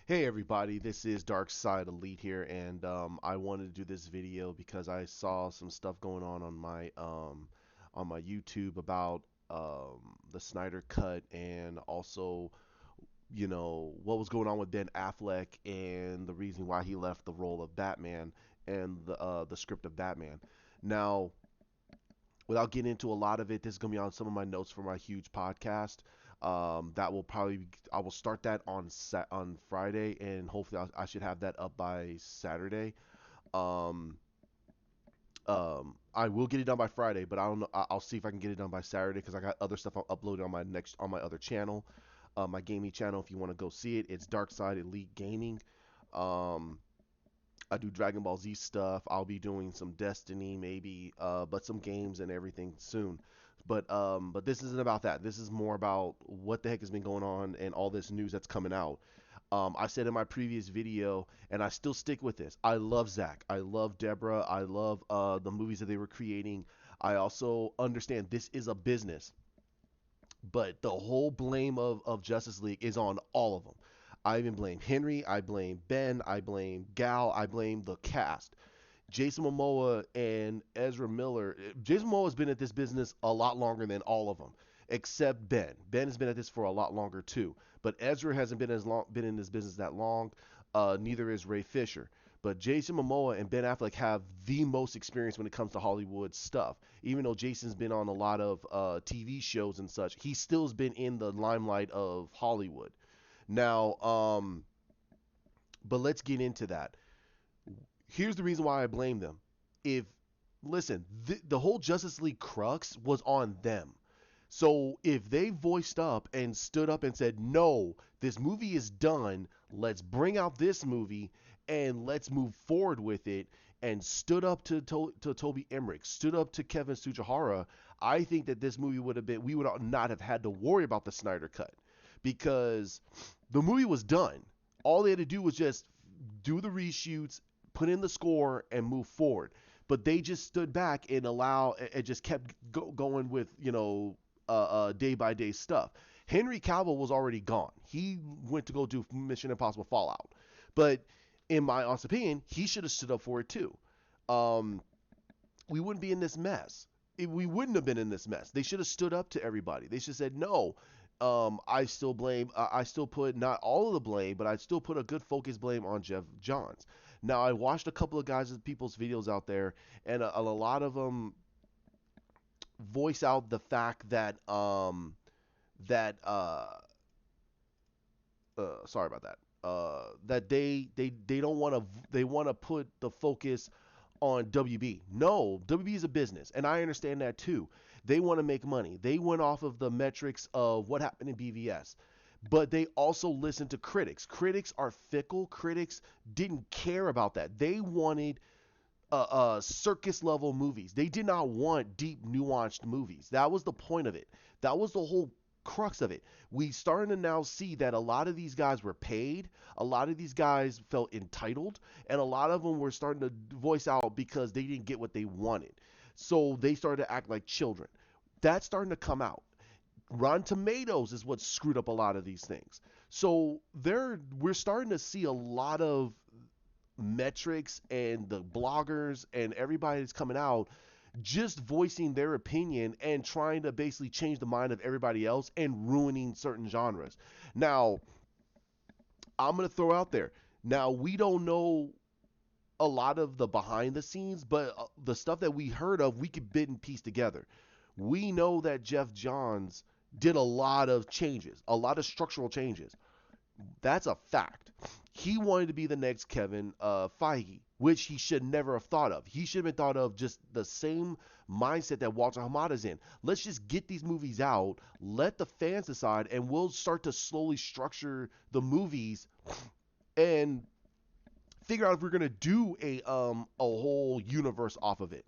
Hey everybody, this is Dark Side Elite here, and I wanted to do this video because I saw some stuff going on my YouTube about the Snyder Cut and also what was going on with Ben Affleck and the reason why he left the role of Batman and the script of Batman. Now, without getting into a lot of it, this is gonna be on some of my notes for my huge podcast. That will probably I will start that on Friday, and hopefully I should have that up by Saturday. Um, I will get it done by Friday, but I don't know. I'll see if I can get it done by Saturday because I got other stuff I'll upload on my other channel, my gaming channel. If you want to go see it, it's Dark Side Elite Gaming. Um, I do Dragon Ball Z stuff. I'll be doing some Destiny maybe, but some games and everything soon. But this isn't about that. This is more about what the heck has been going on and all this news that's coming out. I said in my previous video, and I still stick with this. I love Zach. I love Deborah. I love the movies that they were creating. I also understand this is a business, but the whole blame of Justice League is on all of them. I even blame Henry, I blame Ben, I blame Gal, I blame the cast. Jason Momoa and Ezra Miller. Jason Momoa has been at this business a lot longer than all of them, except Ben. Ben has been at this for a lot longer too, but Ezra hasn't been in this business that long. Neither is Ray Fisher. But Jason Momoa and Ben Affleck have the most experience when it comes to Hollywood stuff. Even though Jason's been on a lot of TV shows and such, he still has been in the limelight of Hollywood. Now, but let's get into that. Here's the reason why I blame them. If listen, the whole Justice League crux was on them. So if they voiced up and stood up and said, "No, this movie is done. Let's bring out this movie and let's move forward with it," and stood up to Toby Emmerich, stood up to Kevin Tsujihara, I think that this movie would have been we would not have had to worry about the Snyder cut because the movie was done. All they had to do was just do the reshoots, put in the score, and move forward. But they just stood back and just kept going with day by day stuff. Henry Cavill was already gone. He went to go do Mission Impossible Fallout. But in my honest opinion, he should have stood up for it too. Um, we wouldn't be in this mess. We wouldn't have been in this mess. They should have stood up to everybody. They should have said no. I still blame. I still put not all of the blame, but I still put a good focus blame on Jeff Johns. Now I watched a couple of people's videos out there, and a lot of them voice out the fact that that sorry about that. That they don't want to they want to put the focus on WB. No, WB is a business, and I understand that too. They want to make money. They went off of the metrics of what happened in BVS. But they also listened to critics. Critics are fickle. Critics didn't care about that. They wanted circus level movies. They did not want deep, nuanced movies. That was the point of it. That was the whole crux of it. We starting to now see that a lot of these guys were paid, a lot of these guys felt entitled, and a lot of them were starting to voice out because they didn't get what they wanted. So they started to act like children. That's starting to come out. Rotten Tomatoes is what screwed up a lot of these things. So we're starting to see a lot of metrics and the bloggers and everybody that's coming out just voicing their opinion and trying to basically change the mind of everybody else and ruining certain genres. Now, I'm going to throw out there. Now, we don't know a lot of the behind the scenes, but the stuff that we heard of, we could bit and piece together. We know that Jeff Johns did a lot of changes, a lot of structural changes. That's a fact. He wanted to be the next Kevin Feige, which he should never have thought of. He should have been thought of just the same mindset that Walter Hamada's in. Let's just get these movies out, let the fans decide, and we'll start to slowly structure the movies and figure out if we're gonna do a whole universe off of it.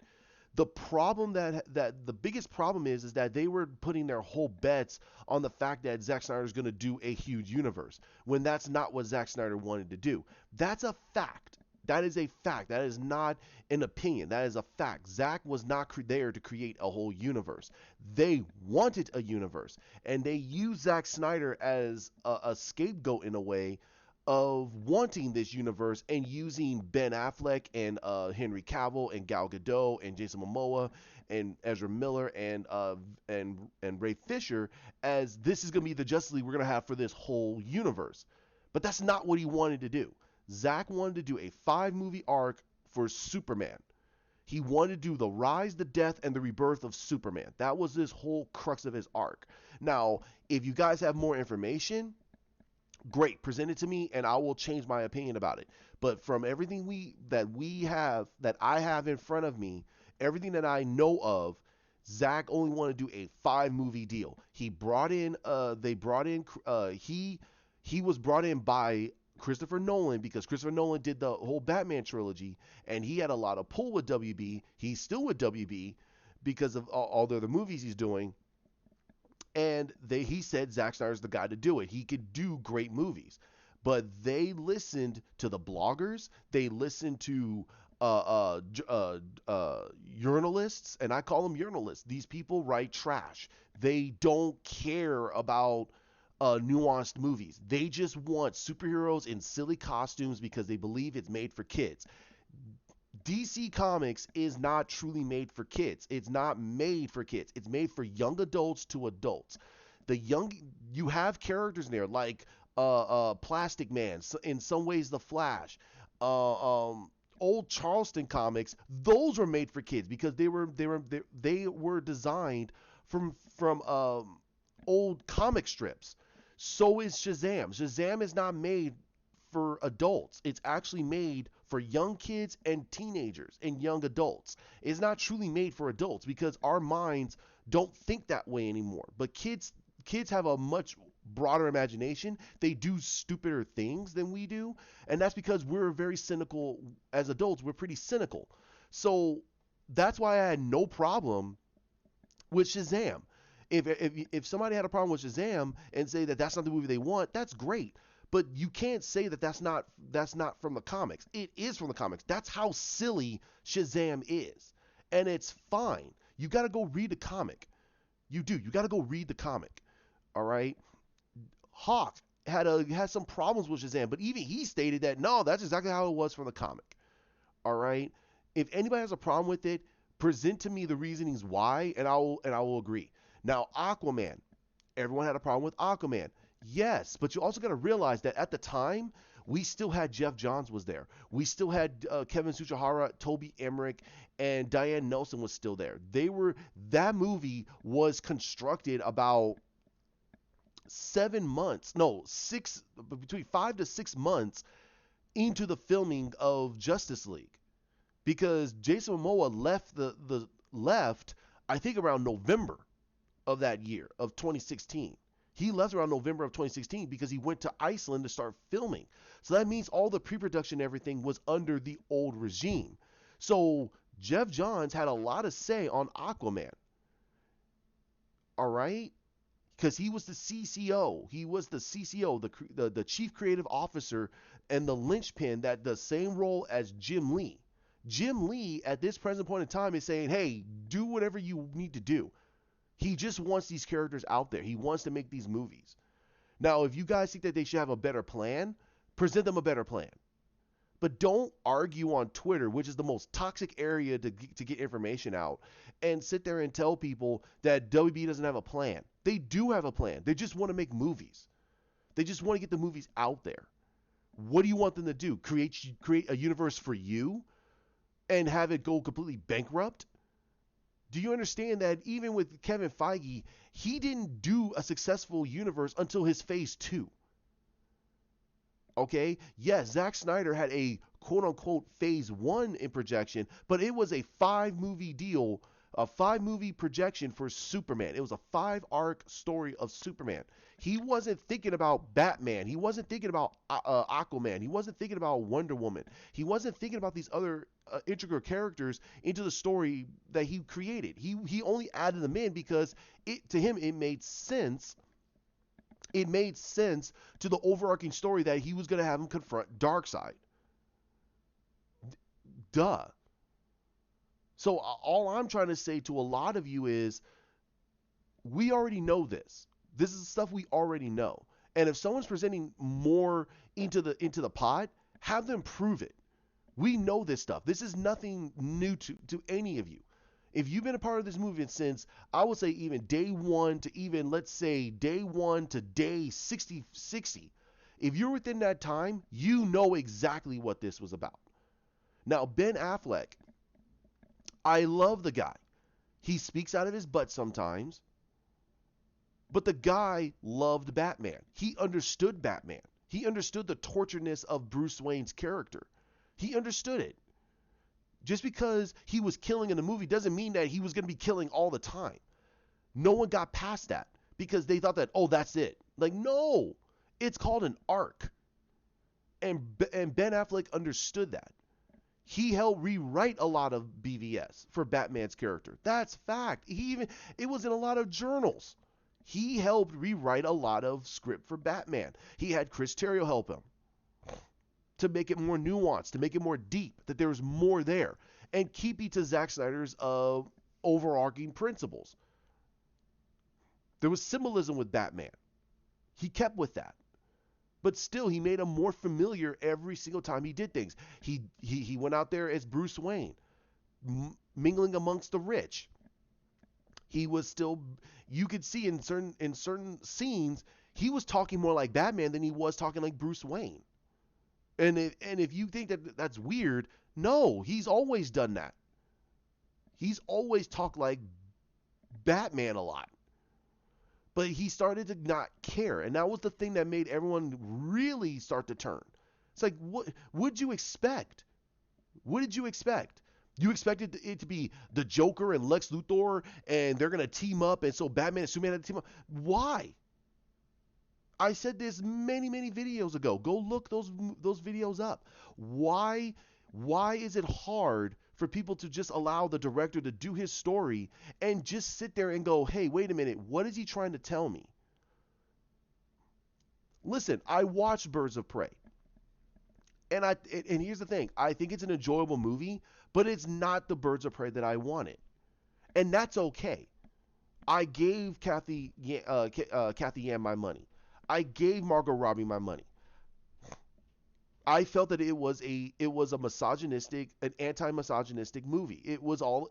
The problem that the biggest problem is that they were putting their whole bets on the fact that Zack Snyder is going to do a huge universe when that's not what Zack Snyder wanted to do. That's a fact. That is a fact. That is not an opinion. That is a fact. Zack was not there to create a whole universe. They wanted a universe, and they used Zack Snyder as a scapegoat in a way of wanting this universe and using Ben Affleck and Henry Cavill and Gal Gadot and Jason Momoa and Ezra Miller and Ray Fisher as this is going to be the Justice League we're going to have for this whole universe. But that's not what he wanted to do. Zack wanted to do a 5 movie arc for Superman. He wanted to do the rise, the death, and the rebirth of Superman. That was this whole crux of his arc. Now, if you guys have more information, great, present it to me and I will change my opinion about it. But from everything that I have in front of me, everything that I know of, Zach only wanted to do a 5 movie deal. He brought in he was brought in by Christopher Nolan because Christopher Nolan did the whole Batman trilogy and he had a lot of pull with WB. He's still with WB because of all the other movies he's doing, and he said Zack Snyder's the guy to do it. He could do great movies, but they listened to the bloggers. They listened to journalists, and I call them journalists. These people write trash. They don't care about nuanced movies. They just want superheroes in silly costumes because they believe it's made for kids. DC Comics is not truly made for kids. It's not made for kids. It's made for young adults to adults. You have characters in there like Plastic Man, in some ways the Flash, old Charleston comics. Those were made for kids because they were designed from old comic strips. So is Shazam. Shazam is not made for adults. It's actually made for young kids and teenagers and young adults. It's not truly made for adults because our minds don't think that way anymore. But kids have a much broader imagination. They do stupider things than we do, and that's because we're very cynical as adults. We're pretty cynical. So that's why I had no problem with Shazam. If somebody had a problem with Shazam and say that that's not the movie they want, that's great. But you can't say that that's not from the comics. It is from the comics. That's how silly Shazam is, and it's fine. You got to go read the comic. You do. You got to go read the comic. All right. Hawk had some problems with Shazam, but even he stated that no, that's exactly how it was from the comic. All right. If anybody has a problem with it, present to me the reasonings why, and I will agree. Now, Aquaman. Everyone had a problem with Aquaman. Yes, but you also got to realize that at the time, we still had Jeff Johns was there. We still had Kevin Tsuchihara, Toby Emmerich, and Diane Nelson was still there. That movie was constructed about 7 months, no, between 5 to 6 months into the filming of Justice League, because Jason Momoa left I think around November of that year of 2016. He left around November of 2016 because he went to Iceland to start filming. So that means all the pre-production and everything was under the old regime. So Jeff Johns had a lot of say on Aquaman. All right? Because he was the CCO. He was the CCO, the chief creative officer, and the linchpin that the same role as Jim Lee. Jim Lee, at this present point in time, is saying, hey, do whatever you need to do. He just wants these characters out there. He wants to make these movies. Now, if you guys think that they should have a better plan, present them a better plan. But don't argue on Twitter, which is the most toxic area to get information out, and sit there and tell people that WB doesn't have a plan. They do have a plan. They just want to make movies. They just want to get the movies out there. What do you want them to do? Create a universe for you and have it go completely bankrupt? Do you understand that even with Kevin Feige, he didn't do a successful universe until his phase 2? Okay? Yes, Zack Snyder had a quote-unquote phase 1 in projection, but it was a 5-movie deal, a 5-movie projection for Superman. It was a 5-arc story of Superman. He wasn't thinking about Batman. He wasn't thinking about Aquaman. He wasn't thinking about Wonder Woman. He wasn't thinking about these other integral characters into the story that he created. He only added them in because to him it made sense. It made sense to the overarching story that he was going to have him confront Darkseid. Duh. So all I'm trying to say to a lot of you is we already know this. This is stuff we already know. And if someone's presenting more into the pot, have them prove it. We know this stuff. This is nothing new to any of you. If you've been a part of this movement since, I would say, even day one to even, let's say, day one to day 60, if you're within that time, you know exactly what this was about. Now, Ben Affleck, I love the guy. He speaks out of his butt sometimes, but the guy loved Batman. He understood Batman. He understood the torturedness of Bruce Wayne's character. He understood it. Just because he was killing in the movie doesn't mean that he was going to be killing all the time. No one got past that because they thought that, oh, that's it. Like, no, it's called an arc. And Ben Affleck understood that. He helped rewrite a lot of BVS for Batman's character. That's fact. It was in a lot of journals. He helped rewrite a lot of script for Batman. He had Chris Terrio help him to make it more nuanced, to make it more deep, that there was more there, and keeping to Zack Snyder's overarching principles. There was symbolism with Batman. He kept with that. But still, he made him more familiar every single time he did things. He went out there as Bruce Wayne, mingling amongst the rich. He was still, you could see in certain scenes, he was talking more like Batman than he was talking like Bruce Wayne. And if you think that that's weird, no, he's always done that. He's always talked like Batman a lot. But he started to not care. And that was the thing that made everyone really start to turn. It's like, what would you expect? What did you expect? You expected it to be the Joker and Lex Luthor and they're going to team up, and so Batman and Superman had to team up. Why? I said this many, many videos ago. Go look those videos up. Why is it hard for people to just allow the director to do his story and just sit there and go, hey, wait a minute, what is he trying to tell me? Listen, I watched Birds of Prey. And here's the thing. I think it's an enjoyable movie, but it's not the Birds of Prey that I wanted. And that's okay. I gave Kathy Yan my money. I gave Margot Robbie my money. I felt that it was an anti-misogynistic movie. It was a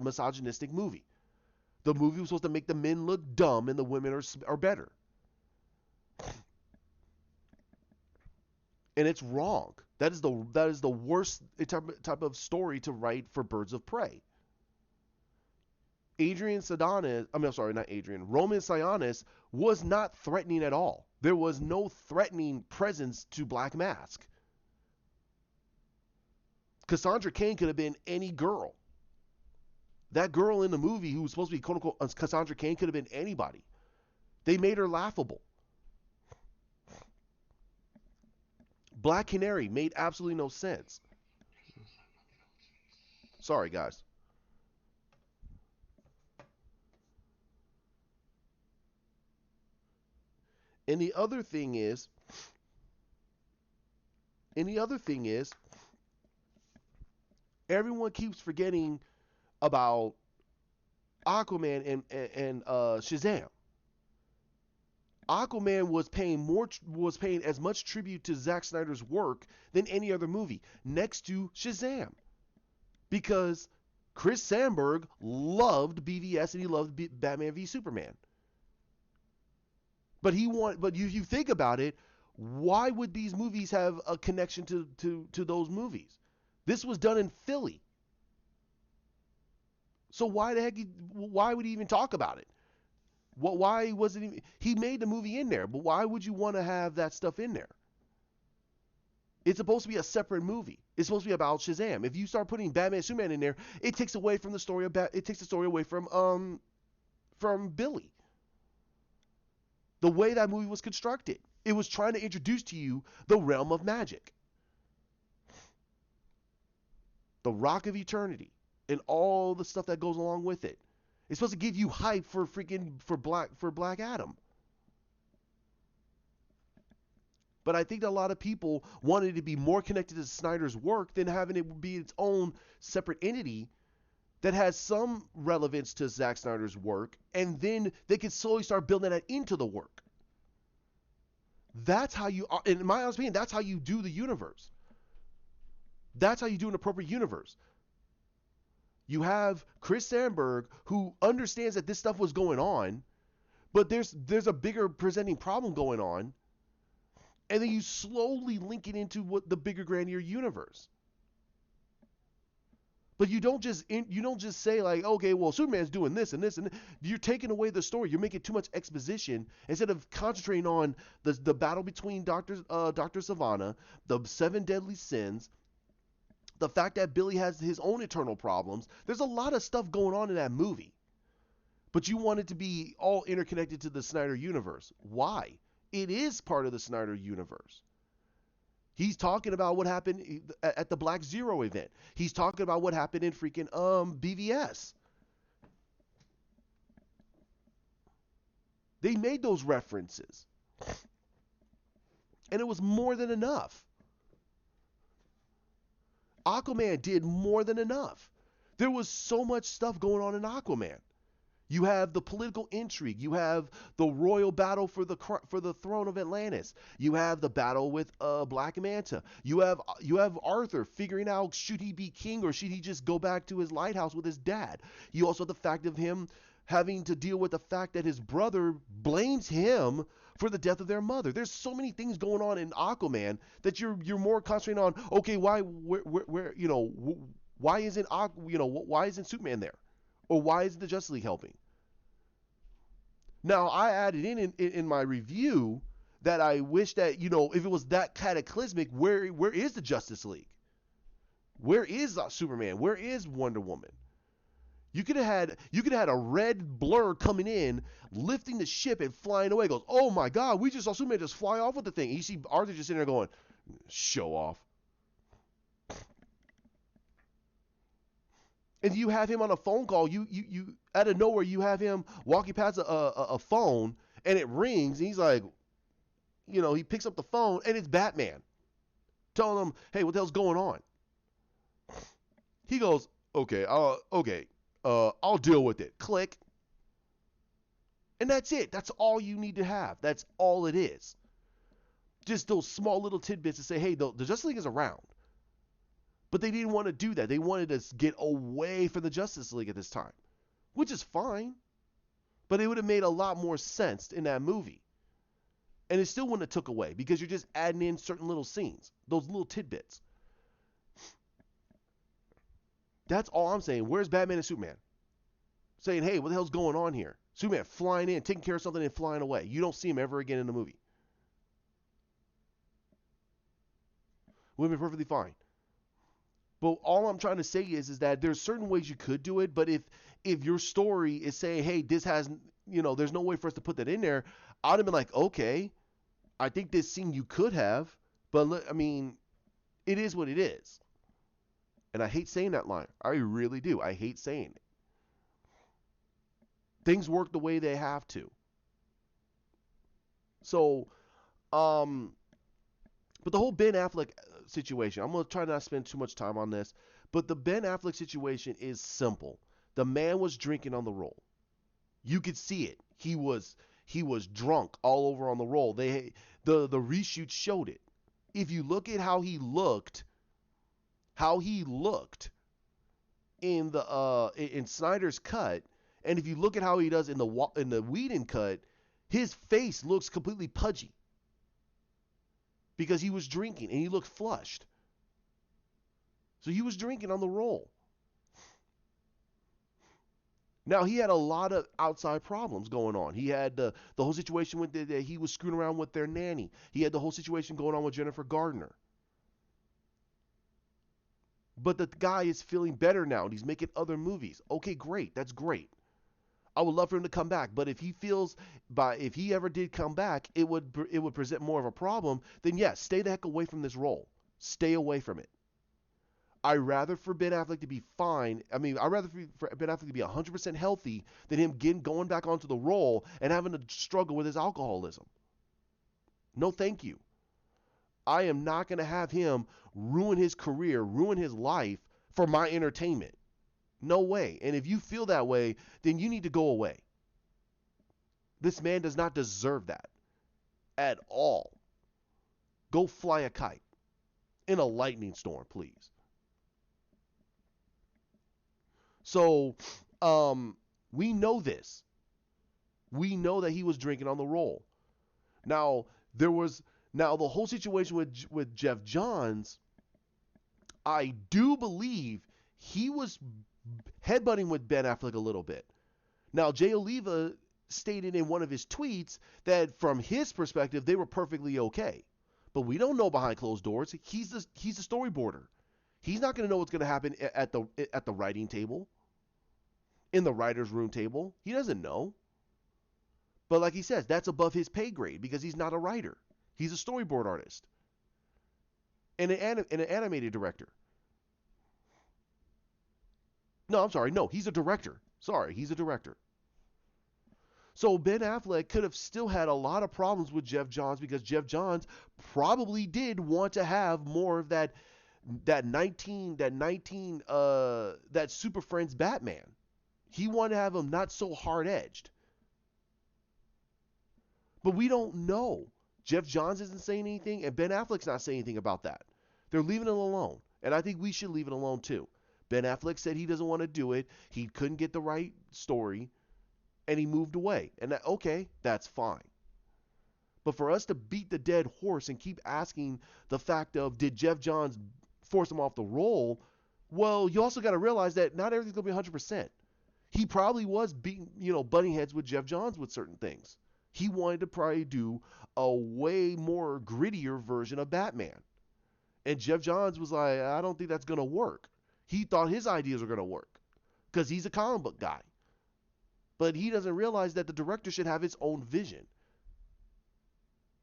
misogynistic movie. The movie was supposed to make the men look dumb and the women are better. And it's wrong. That is the worst type of story to write for Birds of Prey. Roman Sionis was not threatening at all. There was no threatening presence to Black Mask. Cassandra Cain could have been any girl. That girl in the movie who was supposed to be quote unquote Cassandra Cain could have been anybody. They made her laughable. Black Canary made absolutely no sense. Sorry, guys. And the other thing is, everyone keeps forgetting about Aquaman and Shazam. Aquaman was paying as much tribute to Zack Snyder's work than any other movie, next to Shazam, because Chris Sandberg loved BVS and he loved Batman v Superman. But you think about it, why would these movies have a connection to those movies? This was done in Philly. So why would he even talk about it? Why wasn't he made the movie in there, but why would you want to have that stuff in there? It's supposed to be a separate movie. It's supposed to be about Shazam. If you start putting Batman and Superman in there, it takes away from the story it takes the story away from Billy. The way that movie was constructed, it was trying to introduce to you the realm of magic, the Rock of Eternity, and all the stuff that goes along with it. It's supposed to give you hype for Black Adam. But I think that a lot of people wanted to be more connected to Snyder's work than having it be its own separate entity that has some relevance to Zack Snyder's work, and then they can slowly start building that into the work. That's how you, in my honest opinion, that's how you do the universe. That's how you do an appropriate universe. You have Chris Sandberg who understands that this stuff was going on, but there's a bigger presenting problem going on, and then you slowly link it into what the bigger grander universe. But you don't just say like, okay, well, Superman's doing this and this and this. You're taking away the story. You're making too much exposition instead of concentrating on the battle between Doctor Savannah, the seven deadly sins, the fact that Billy has his own internal problems. There's a lot of stuff going on in that movie, but you want it to be all interconnected to the Snyder universe. Why? It is part of the Snyder universe. He's talking about what happened at the Black Zero event. He's talking about what happened in freaking BVS. They made those references. And it was more than enough. Aquaman did more than enough. There was so much stuff going on in Aquaman. You have the political intrigue. You have the royal battle for the throne of Atlantis. You have the battle with Black Manta. You have Arthur figuring out, should he be king or should he just go back to his lighthouse with his dad. You also have the fact of him having to deal with the fact that his brother blames him for the death of their mother. There's so many things going on in Aquaman that you're more concentrating on. Okay, why isn't Superman there? Or why isn't the Justice League helping? Now, I added in my review that I wish that, if it was that cataclysmic, where is the Justice League? Where is Superman? Where is Wonder Woman? You could have had a red blur coming in, lifting the ship and flying away. Goes, oh my God, we just saw Superman just fly off with the thing. And you see Arthur just sitting there going, show off. And you have him on a phone call. You out of nowhere, you have him walking past a phone, and it rings, and he's like, he picks up the phone, and it's Batman, telling him, "Hey, what the hell's going on?" He goes, "Okay, I'll deal with it." Click, and that's it. That's all you need to have. That's all it is. Just those small little tidbits to say, "Hey, the Justice League is around." But they didn't want to do that. They wanted to get away from the Justice League at this time, which is fine. But it would have made a lot more sense in that movie. And it still wouldn't have took away because you're just adding in certain little scenes, those little tidbits. That's all I'm saying. Where's Batman and Superman? Saying, hey, what the hell's going on here? Superman flying in, taking care of something and flying away. You don't see him ever again in the movie. Would have been perfectly fine. But all I'm trying to say is that there's certain ways you could do it, but if your story is saying, hey, this has, there's no way for us to put that in there, I'd have been like, okay, I think this scene you could have, but it is what it is. And I hate saying that line. I really do. I hate saying it. Things work the way they have to. So, but the whole Ben Affleck situation, I'm going to try not to spend too much time on this, but the Ben Affleck situation is simple. The man was drinking on the roll. You could see it. He was drunk all over on the roll. The reshoot showed it. If you look at how he looked in in Snyder's cut, and if you look at how he does in the Whedon cut, his face looks completely pudgy. Because he was drinking and he looked flushed. So he was drinking on the roll. Now, he had a lot of outside problems going on. He had the whole situation with that he was screwing around with their nanny. He had the whole situation going on with Jennifer Gardner. But the guy is feeling better now and he's making other movies. Okay, great. That's great. I would love for him to come back, but if he ever did come back, it would present more of a problem. Then yes, stay the heck away from this role. Stay away from it. I'd rather for Ben Affleck to be fine. I'd rather for Ben Affleck to be 100% healthy than him going back onto the role and having to struggle with his alcoholism. No, thank you. I am not going to have him ruin his career, ruin his life for my entertainment. No way. And if you feel that way, then you need to go away. This man does not deserve that at all. Go fly a kite in a lightning storm, please. So, we know this. We know that he was drinking on the roll. Now, there was now the whole situation with Jeff Johns. I do believe he was headbutting with Ben Affleck a little bit. Now, Jay Oliva stated in one of his tweets that from his perspective, they were perfectly okay. But we don't know behind closed doors. He's the storyboarder. He's not going to know what's going to happen at the writing table, in the writer's room table. He doesn't know. But like he says, that's above his pay grade because he's not a writer. He's a storyboard artist and an animated director. No, I'm sorry. No, he's a director. Sorry, he's a director. So Ben Affleck could have still had a lot of problems with Jeff Johns because Jeff Johns probably did want to have more of that Super Friends Batman. He wanted to have him not so hard edged. But we don't know. Jeff Johns isn't saying anything, and Ben Affleck's not saying anything about that. They're leaving it alone. And I think we should leave it alone too. Ben Affleck said he doesn't want to do it. He couldn't get the right story, and he moved away. And okay, that's fine. But for us to beat the dead horse and keep asking the fact of, did Jeff Johns force him off the roll? Well, you also got to realize that not everything's going to be 100%. He probably was butting heads with Jeff Johns with certain things. He wanted to probably do a way more grittier version of Batman. And Jeff Johns was like, I don't think that's going to work. He thought his ideas were going to work because he's a comic book guy. But he doesn't realize that the director should have his own vision.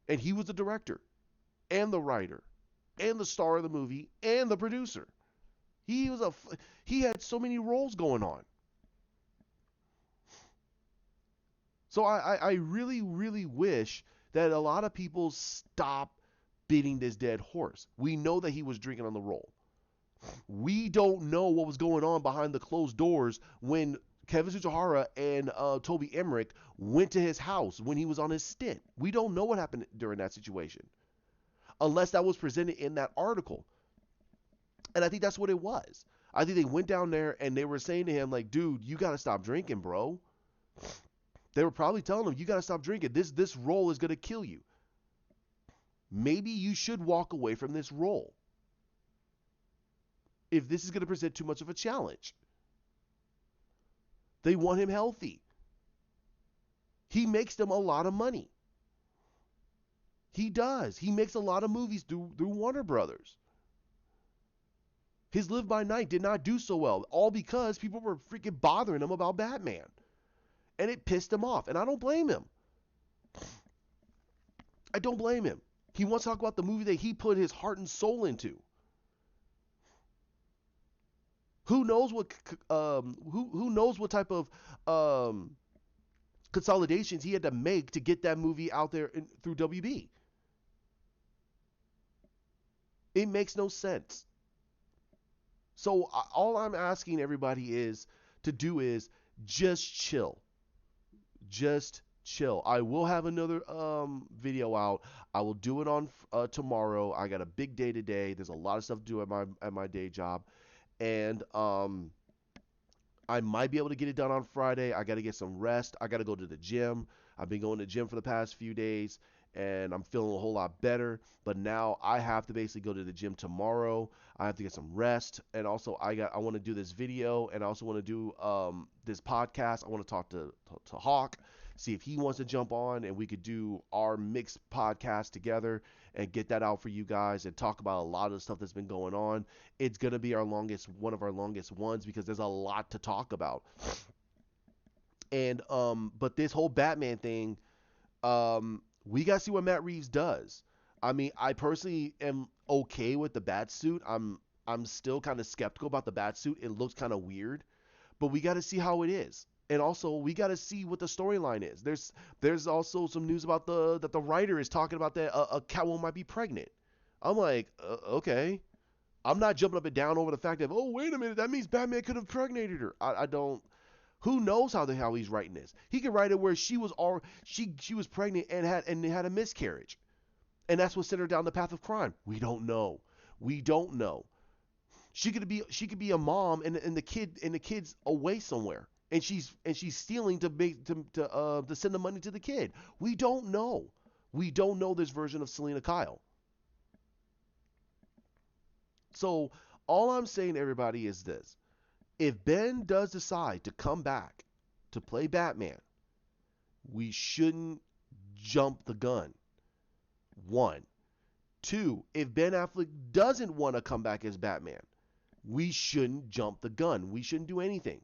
And he was the director and the writer and the star of the movie and the producer. He had so many roles going on. So I really, really wish that a lot of people stop beating this dead horse. We know that he was drinking on the roll. We don't know what was going on behind the closed doors when Kevin Tsuchihara and Toby Emmerich went to his house when he was on his stint. We don't know what happened during that situation. Unless that was presented in that article. And I think that's what it was. I think they went down there and they were saying to him, like, dude, you got to stop drinking, bro. They were probably telling him, you got to stop drinking. This role is going to kill you. Maybe you should walk away from this role if this is going to present too much of a challenge. They want him healthy. He makes them a lot of money. He does. He makes a lot of movies through Warner Brothers. His Live by Night did not do so well, all because people were freaking bothering him about Batman. And it pissed him off, and I don't blame him. I don't blame him. He wants to talk about the movie that he put his heart and soul into. Who knows what type of consolidations he had to make to get that movie out there through WB. It makes no sense. So all I'm asking everybody is just chill. Just chill. I will have another video out. I will do it on tomorrow. I got a big day today. There's a lot of stuff to do at my day job. And I might be able to get it done on Friday. I got to get some rest. I got to go to the gym. I've been going to the gym for the past few days, and I'm feeling a whole lot better. But now I have to basically go to the gym tomorrow. I have to get some rest, and also I want to do this video, and I also want to do this podcast. I want to talk to Hawk, see if he wants to jump on, and we could do our mixed podcast together and get that out for you guys and talk about a lot of the stuff that's been going on. It's going to be one of our longest ones because there's a lot to talk about. And but this whole Batman thing, we got to see what Matt Reeves does. I mean, I personally am okay with the bat suit. I'm still kind of skeptical about the bat suit. It looks kind of weird, but we got to see how it is. And also, we got to see what the storyline is. There's also some news about that the writer is talking about that a Catwoman might be pregnant. I'm like, okay. I'm not jumping up and down over the fact that, oh, wait a minute, that means Batman could have impregnated her. I don't. Who knows how he's writing this? He could write it where she was pregnant and had a miscarriage. And that's what sent her down the path of crime. We don't know. We don't know. She could be a mom and the kid's away somewhere. And she's stealing to send the money to the kid. We don't know. We don't know this version of Selena Kyle. So all I'm saying, everybody, is this: if Ben does decide to come back to play Batman, we shouldn't jump the gun. One. Two, if Ben Affleck doesn't want to come back as Batman, we shouldn't jump the gun. We shouldn't do anything.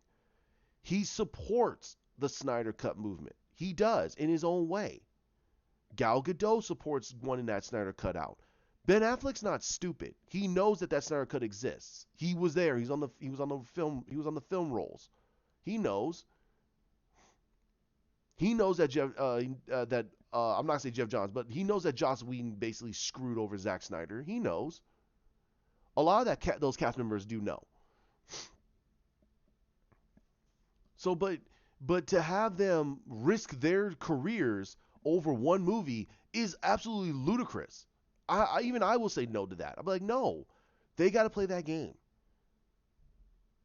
He supports the Snyder Cut movement. He does in his own way. Gal Gadot supports wanting that Snyder Cut out. Ben Affleck's not stupid. He knows that Snyder Cut exists. He was there. He was on the film rolls. He knows. He knows that I'm not gonna say Jeff Johns, but he knows that Joss Whedon basically screwed over Zack Snyder. He knows. A lot of those cast members do know. So, but to have them risk their careers over one movie is absolutely ludicrous. I will say no to that. I'm like, no, they got to play that game,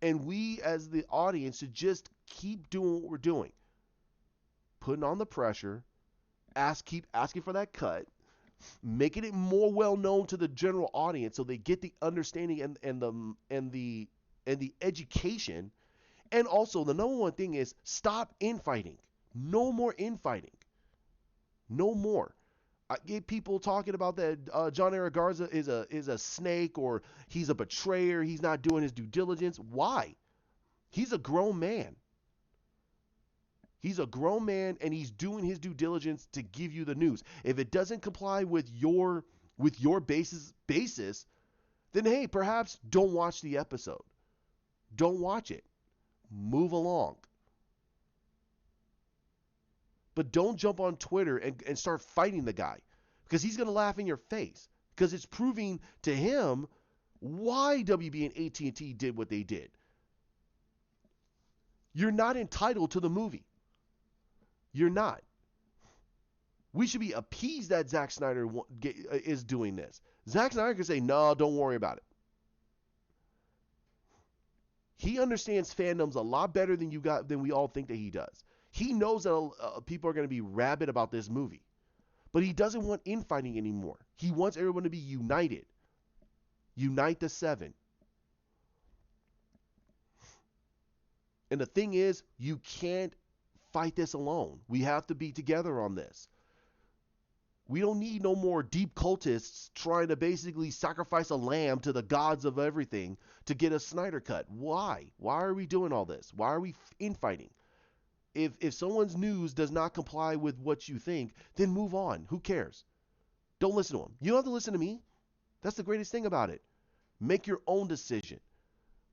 and we as the audience should just keep doing what we're doing, putting on the pressure, keep asking for that cut, making it more well known to the general audience so they get the understanding and the education. And also, the number one thing is stop infighting. No more infighting. No more. I get people talking about that John Eric Garza is a snake, or he's a betrayer. He's not doing his due diligence. Why? He's a grown man. He's a grown man, and he's doing his due diligence to give you the news. If it doesn't comply with your basis, then hey, perhaps don't watch the episode. Don't watch it. Move along. But don't jump on Twitter and start fighting the guy, because he's going to laugh in your face, because it's proving to him why WB and AT&T did what they did. You're not entitled to the movie. You're not. We should be appeased that Zack Snyder is doing this. Zack Snyder can say, no, don't worry about it. He understands fandoms a lot better than we all think that he does. He knows that people are going to be rabid about this movie, but he doesn't want infighting anymore. He wants everyone to be united. Unite the seven. And the thing is, you can't fight this alone. We have to be together on this. We don't need no more deep cultists trying to basically sacrifice a lamb to the gods of everything to get a Snyder cut. Why? Why are we doing all this? Why are we infighting? If someone's news does not comply with what you think, then move on. Who cares? Don't listen to them. You don't have to listen to me. That's the greatest thing about it. Make your own decision.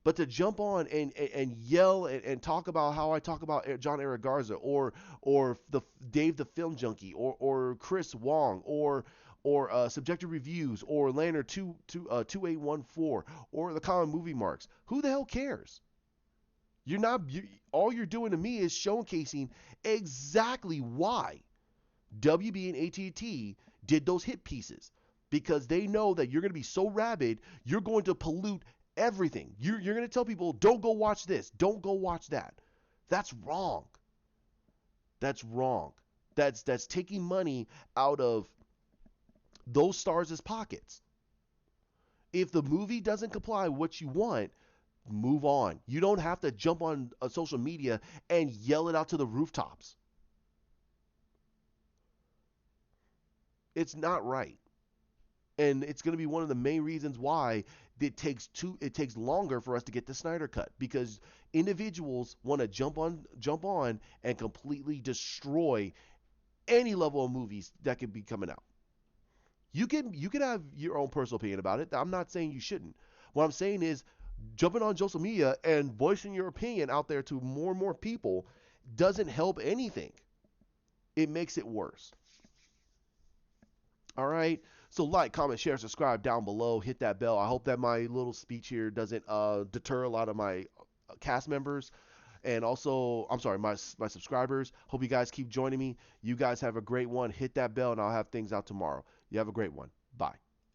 But to jump on and yell and talk about how I talk about John Eric Garza or the Dave the Film Junkie or Chris Wong or Subjective Reviews or Lantern 2814 or the Common Movie Marks, who the hell cares? All you're doing to me is showcasing exactly why WB and AT&T did those hit pieces, because they know that you're going to be so rabid, you're going to pollute everything. You're going to tell people, don't go watch this, don't go watch that. That's wrong. That's wrong. That's taking money out of those stars' pockets. If the movie doesn't comply with what you want, move on. You don't have to jump on social media and yell it out to the rooftops. It's not right. And it's going to be one of the main reasons why it takes longer for us to get the Snyder cut, because individuals want to jump on and completely destroy any level of movies that could be coming out. You can have your own personal opinion about it. I'm not saying you shouldn't. What I'm saying is, jumping on social media and voicing your opinion out there to more and more people doesn't help anything. It makes it worse. All right. So like, comment, share, subscribe down below. Hit that bell. I hope that my little speech here doesn't deter a lot of my cast members. And also, I'm sorry, my subscribers. Hope you guys keep joining me. You guys have a great one. Hit that bell, and I'll have things out tomorrow. You have a great one. Bye.